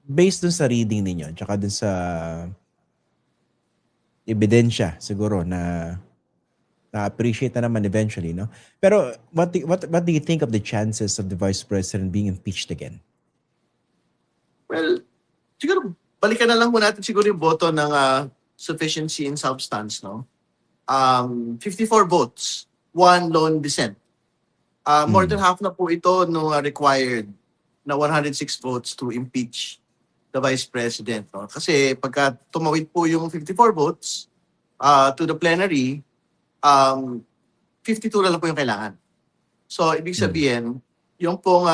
based dun sa reading ninyo, tsaka dun sa ebidensya siguro na na-appreciate na naman eventually, no? Pero what do you think of the chances of the Vice President being impeached again? Well, siguro balikan na lang po natin siguro yung boto ng sufficiency in substance, no? 54 votes, one lone dissent. More than half na po ito no required na 106 votes to impeach the Vice President. No? Kasi pagka tumawid po yung 54 votes to the plenary, 52 na lang po yung kailangan. So, ibig sabihin, yung pong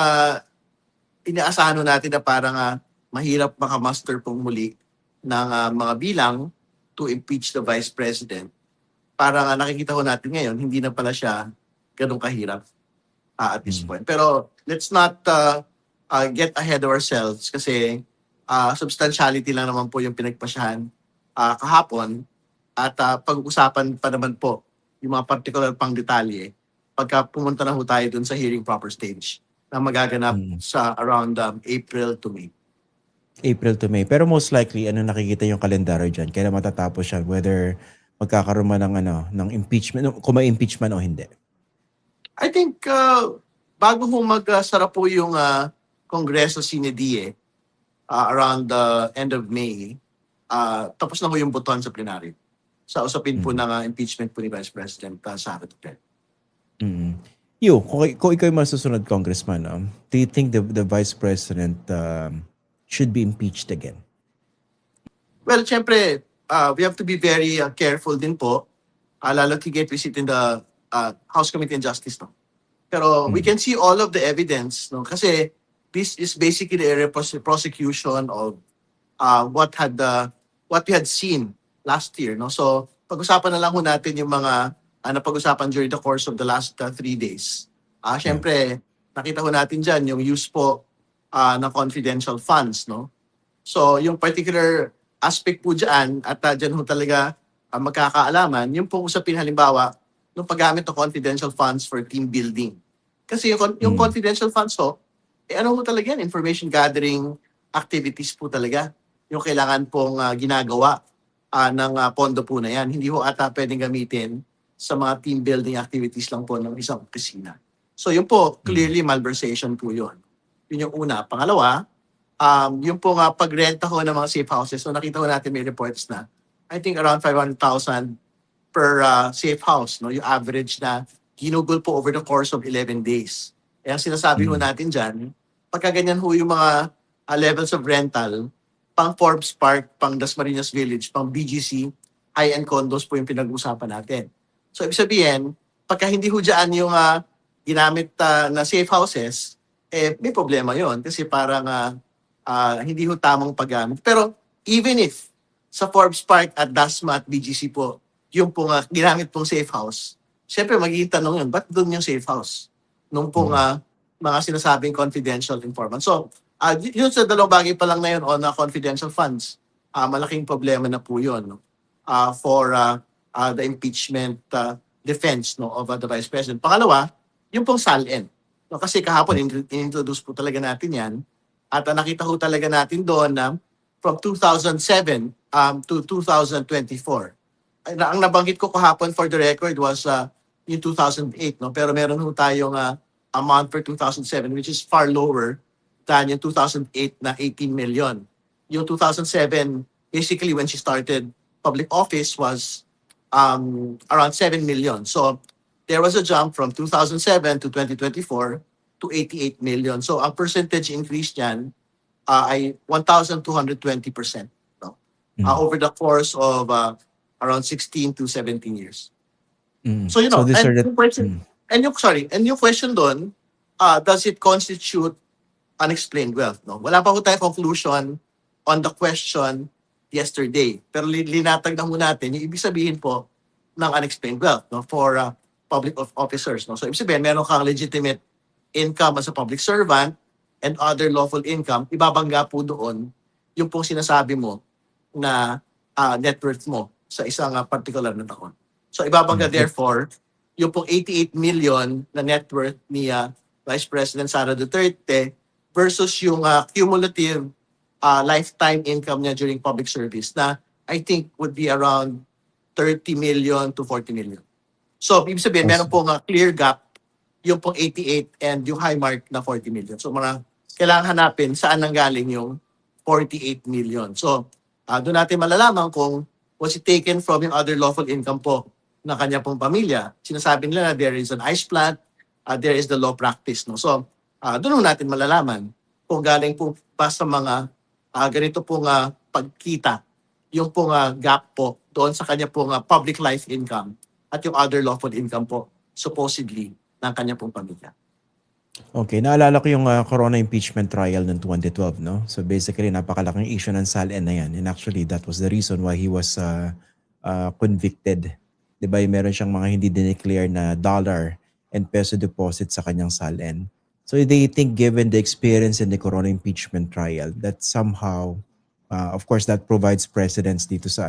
inaasahan natin na parang mahirap makamuster pong muli ng mga bilang to impeach the Vice President. Parang nakikita ko natin ngayon, hindi na pala siya ganun kahirap at this point. Pero let's not get ahead of ourselves kasi substantiality lang naman po yung pinagpasyahan kahapon at pag-usapan pa naman po yung mga particular pang detalye pagka pumunta na ho tayo dun sa hearing proper stage na magaganap sa around April to May. April to May. Pero most likely, ano nakikita yung kalendaryo dyan? Kailan matatapos siya? Whether magkakaroon man ng impeachment, kung may impeachment o hindi? I think bago ho magsara po yung Kongreso sine die around the end of May, tapos na ho yung botohan sa plenary sa usapin po ng impeachment po ni Vice President Sara Duterte. Yu, kung ikaw yung masusunod congressman, do you think the Vice President should be impeached again? Well, syempre, we have to be very careful din po, lalo tigit we sit in the House Committee on Justice. No? Pero we can see all of the evidence, no? Kasi this is basically a prosecution of what we had seen last year. No? So, pag-usapan na lang ho natin yung mga napag-usapan during the course of the last 3 days. Syempre, nakita ho natin dyan yung use po ng confidential funds. No? So, yung particular aspect po dyan, at dyan ho talaga magkakaalaman, yung pong usapin halimbawa, yung paggamit ng confidential funds for team building. Kasi yung confidential funds ho, ano ho talaga yan? Information gathering activities po talaga. Yung kailangan pong ginagawa ng pondo po na yan. Hindi ho ata pwedeng gamitin sa mga team building activities lang po ng isang opisina. So yun po, clearly malversation po yun. Yun yung una. Pangalawa, yung po pagrenta ho ng mga safe houses. So nakita ho natin may reports na I think around 500,000 per safe house. No? Yung average na ginugol po over the course of 11 days. Kaya sinasabi ho natin dyan, pagka ganyan ho yung mga levels of rental, pang Forbes Park, pang Dasmariñas Village, pang BGC, high-end condos po yung pinag-usapan natin. So ibig sabihin, pagka hindi ho dyan yung ginamit na safe houses, may problema yon kasi parang hindi ho tamang paggamit. Pero even if sa Forbes Park at Dasma at BGC po, yung pong ginamit pong safe house, syempre magiging tanong yun, ba't doon yung safe house? Nung pong mga sinasabing confidential informant. So, yun sa dalawang bagay pa lang na yun on confidential funds, malaking problema na po yun no? For the impeachment defense no, of the Vice President. Pangalawa, yung pong SALN. No, kasi kahapon, in-introduce po talaga natin yan. At nakita ko talaga natin doon na from 2007 to 2024. Ang nabanggit ko kahapon for the record was yung 2008. No? Pero meron ho tayong amount for 2007 which is far lower than yung 2008 na 18 million. Yung 2007, basically when she started public office was around 7 million. So there was a jump from 2007 to 2024 to 88 million. So ang percentage increase niyan ay 1,220% no? Over the course of around 16 to 17 years. So you know, and yung question, and yung question doon, does it constitute unexplained wealth? No? Wala pa po tayong conclusion on the question yesterday. Pero linatag na mo natin yung ibig sabihin po ng unexplained wealth no? For public officers. No? So ibig sabihin, meron kang legitimate income as a public servant and other lawful income, ibabangga po doon yung pong sinasabi mo na net worth mo sa isang particular na taon. So ibabangga therefore, yung pong 88 million na net worth ni Vice President Sara Duterte versus yung cumulative lifetime income niya during public service na I think would be around 30 million to 40 million. So, ibig sabihin, meron pong clear gap yung pong 88 and yung high mark na 40 million. So, kailangan hanapin saan nanggaling yung 48 million. So, doon natin malalaman kung was it taken from yung other lawful income po na kanya pong pamilya. Sinasabi nila na there is an ice plant, there is the law practice. No? So, doon natin malalaman kung galing po pa sa mga ganito pong pagkita, yung pong gap po doon sa kanya pong public life income at yung other lawful income po, supposedly, ng kanya pong pamilya. Okay, naalala ko yung corona impeachment trial ng 2012, no? So basically, napakalaking issue ng SALN na yan. And actually, that was the reason why he was convicted. Diba, meron siyang mga hindi dineclare na dollar and peso deposit sa kanyang SALN. So they think given the experience in the corona impeachment trial, that somehow, of course, that provides precedence dito sa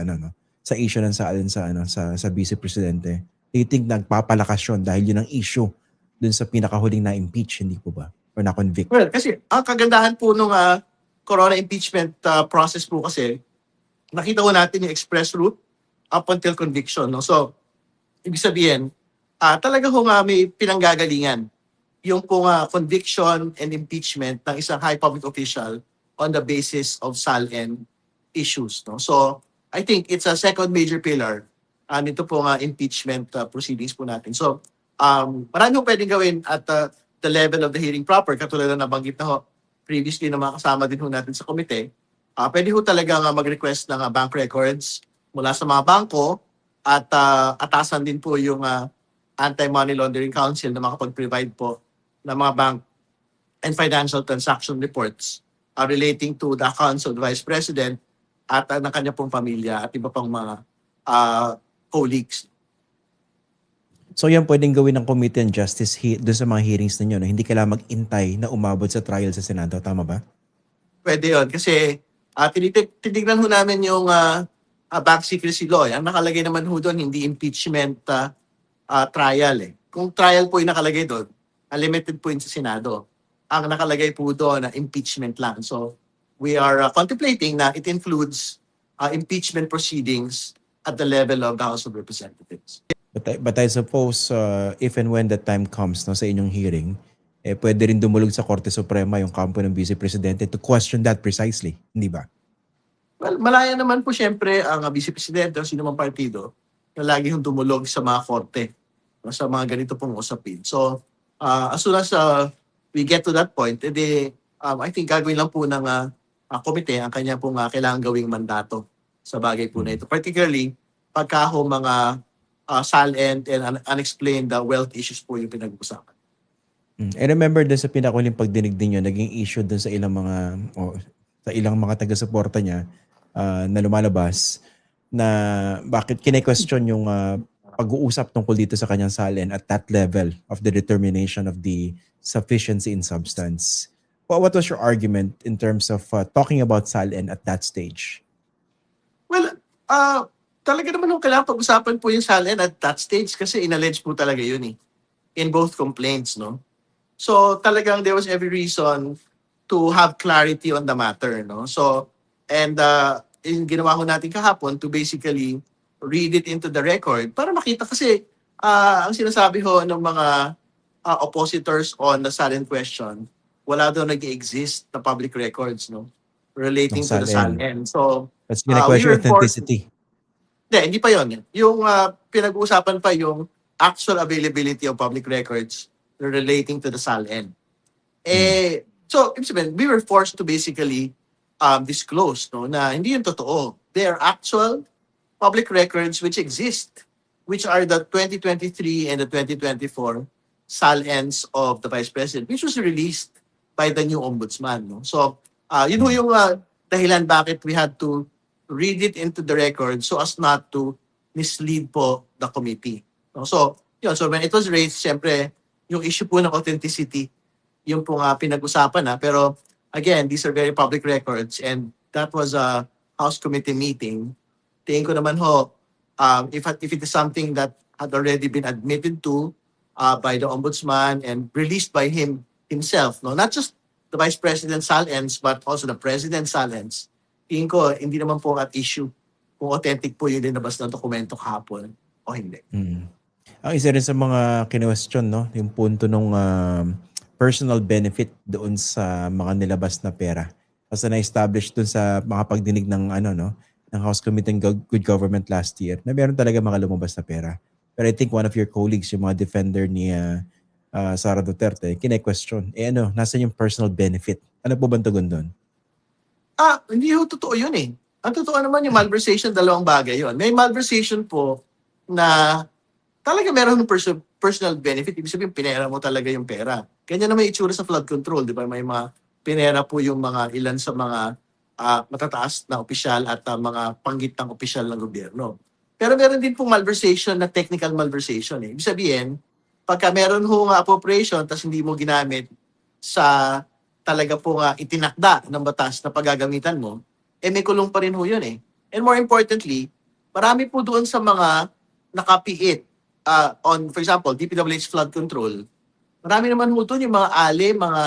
sa issue ng SALN sa Vice Presidente. They think nagpapalakas yun dahil yun ang issue dun sa pinakahuling na-impeach, hindi po ba? Or na-convict? Well, kasi ang kagandahan po nung corona impeachment process po kasi, nakita ko natin yung express route up until conviction. No? So, ibig sabihin, talaga ho may pinanggagalingan yung pong conviction and impeachment ng isang high public official on the basis of SALN issues. No? So, I think it's a second major pillar nito pong impeachment proceedings po natin. So, marami pwedeng gawin at the level of the hearing proper, katulad na nabanggit na ho previously na mga kasama din ho natin sa komite. Pwede ho talaga mag-request ng bank records mula sa mga bangko at atasan din po yung Anti-Money Laundering Council na makapag-provide po ng mga bank and financial transaction reports relating to the accounts of the Vice President at ng kanya pong pamilya at iba pang mga colleagues. So yan pwedeng gawin ng Committee on Justice doon sa mga hearings ninyo, no? Hindi kailangan mag-intay na umabot sa trial sa Senado. Tama ba? Pwede yun. Kasi titignan ho namin yung bank secrecy law. Ang nakalagay naman ho doon, hindi impeachment trial. Kung trial po yung nakalagay doon, limited po yun sa Senado. Ang nakalagay po doon na impeachment lang. So we are contemplating na it includes impeachment proceedings at the level of the House of Representatives. But I suppose if and when that time comes no, sa inyong hearing, pwede rin dumulog sa Korte Suprema yung kampo ng Vice Presidente to question that precisely, hindi ba? Well, malaya naman po siyempre ang Vice Presidente o sino mang partido na lagi yung dumulog sa mga korte, sa mga ganito pong usapin. So, as soon as we get to that point, I think gagawin lang po ng komite ang kanya pong kailangan gawing mandato sa bagay po na ito. Particularly, pagka ho mga SALN and unexplained wealth issues po yung pinag-uusapan. I remember din sa pinakuling pagdinig din yun, naging issue dun sa ilang mga taga-suporta niya na lumalabas na bakit kine-question yung pag-uusap tungkol dito sa kanyang SALN at that level of the determination of the sufficiency in substance. What was your argument in terms of talking about SALN at that stage? Well, talaga naman nung kailangan pag-usapan po yung SALN at that stage kasi inallege po talaga yun in both complaints, no? So talagang there was every reason to have clarity on the matter, no? So, and ginawa ko natin kahapon to basically read it into the record para makita kasi ang sinasabi ho ng mga oppositors on the SALN question, wala daw nag-exist na public records, no? Relating to the SALN. So, that's question authenticity. Hindi pa yun. Yung pinag-uusapan pa yung actual availability of public records relating to the SALN. So, we were forced to basically disclose na hindi yun totoo. They are actual public records which exist, which are the 2023 and the 2024 SALNs of the Vice President, which was released by the new Ombudsman. No? So, yun yung dahilan bakit we had to read it into the record so as not to mislead po the committee. No? So, yun. So when it was raised, siyempre, yung issue po ng authenticity, yung po pinag-usapan Pero again, these are very public records and that was a House Committee meeting. Tingin ko naman ho, if it is something that had already been admitted to by the Ombudsman and released by himself, no? Not just the the Vice President Sal-Ens but also the President Sal-Ens, tingin ko hindi naman po at issue kung authentic po yung dinabas na dokumento kahapon o hindi. Ang isa rin sa mga kinwestiyon, no, yung punto ng personal benefit doon sa mga nilabas na pera. Kasi na-establish doon sa mga pagdinig ng ng House Committee on Good Government last year na meron talaga mga lumabas na pera. Pero I think one of your colleagues, yung mga defender ni Sara Duterte, kine-question, nasan yung personal benefit? Ano po ba ang tugon doon? Hindi ho totoo yun eh. Ang totoo naman yung malversation, dalawang bagay yun. May malversation po na talaga meron ng personal benefit. Ibig sabihin, pinera mo talaga yung pera. Ganyan naman yung itsura sa flood control, di ba? May mga pinera po yung mga ilan sa mga matataas na opisyal at mga panggitang opisyal ng gobyerno. Pero meron din pong malversation na technical malversation. Ibig sabihin, pagka meron ho nga appropriation tapos hindi mo ginamit sa talaga po nga itinakda ng batas na paggagamitan mo, may kulong pa rin ho yun eh. And more importantly, marami po doon sa mga nakapiit on, for example, DPWH flood control, marami naman ho doon yung mga mga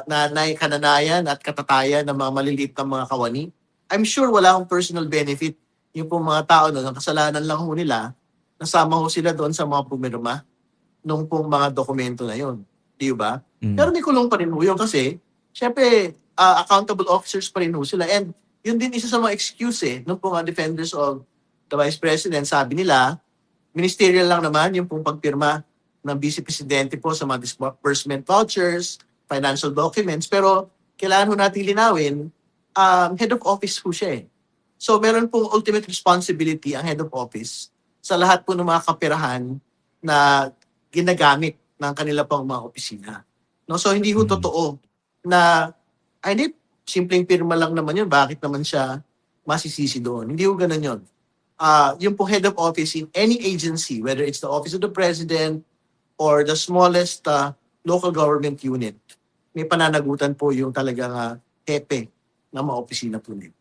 nanay, kananayan at katatayan ng mga maliliit na mga kawani. I'm sure wala akong personal benefit yung pong mga tao doon, ang kasalanan lang ho nila, nasama ho sila doon sa mga pumirma nung pong mga dokumento na yun. Di ba? Pero may kulong pa rin ho yun kasi, syempre, accountable officers pa rin ho sila. And yun din isa sa mga excuse nung pong defenders of the Vice President, sabi nila, ministerial lang naman yung pong pagpirma ng Vice Presidente po sa mga disbursement vouchers, financial documents, pero kailangan ho natin linawin, head of office po siya eh. So meron pong ultimate responsibility ang head of office sa lahat po ng mga kapirahan na ginagamit ng kanila pang mga opisina. No? So hindi ho totoo na hindi, simpleng pirma lang naman yun, bakit naman siya masisisi doon? Hindi ho ganun yun. Yung po head of office in any agency, whether it's the Office of the President or the smallest local government unit, may pananagutan po yung talagang hepe ng mga opisina po nila.